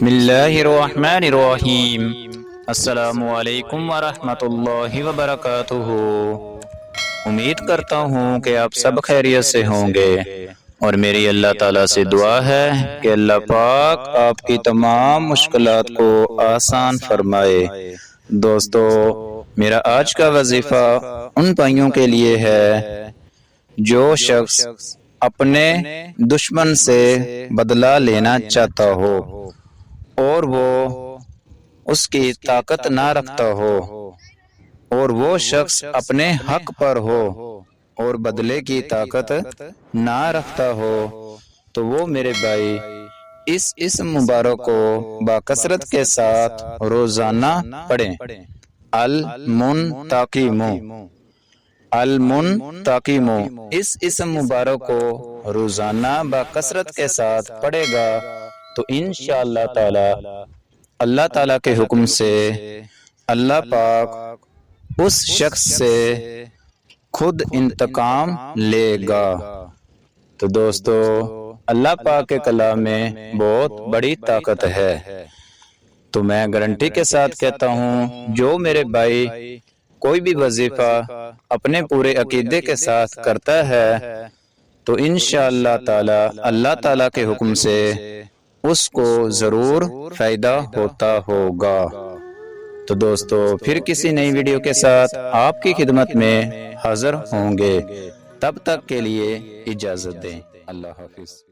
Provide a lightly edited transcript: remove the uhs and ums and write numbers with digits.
بسم اللہ الرحمن الرحیم۔ السلام علیکم ورحمۃ اللہ وبرکاتہ۔ امید کرتا ہوں کہ آپ سب خیریت سے ہوں گے، اور میری اللہ تعالیٰ سے دعا ہے کہ اللہ پاک آپ کی تمام مشکلات کو آسان فرمائے۔ دوستو، میرا آج کا وظیفہ ان بھائیوں کے لیے ہے جو شخص اپنے دشمن سے بدلہ لینا چاہتا ہو اور وہ اس کی طاقت نہ رکھتا ہو، اور وہ شخص اپنے حق پر ہو اور بدلے کی طاقت نہ رکھتا ہو، تو وہ میرے بھائی اس اسم مبارک کو باکثرت کے ساتھ روزانہ پڑھیں۔ المنتقم، المنتقم، اس اسم مبارک کو روزانہ باکثرت کے ساتھ پڑھے گا تو انشاءاللہ تعالی اللہ تعالیٰ کے حکم سے اللہ پاک اس شخص سے خود انتقام لے گا۔ تو دوستو، اللہ پاک کے کلام میں بہت بڑی طاقت ہے، تو میں گارنٹی کے ساتھ کہتا ہوں جو میرے بھائی کوئی بھی وظیفہ اپنے پورے عقیدے کے ساتھ کرتا ہے تو انشاءاللہ تعالی اللہ تعالیٰ کے حکم سے اس کو ضرور فائدہ ہوتا ہوگا۔ تو دوستو، پھر کسی نئی ویڈیو کے ساتھ آپ کی خدمت میں حاضر ہوں گے، تب تک کے لیے اجازت دیں۔ اللہ حافظ۔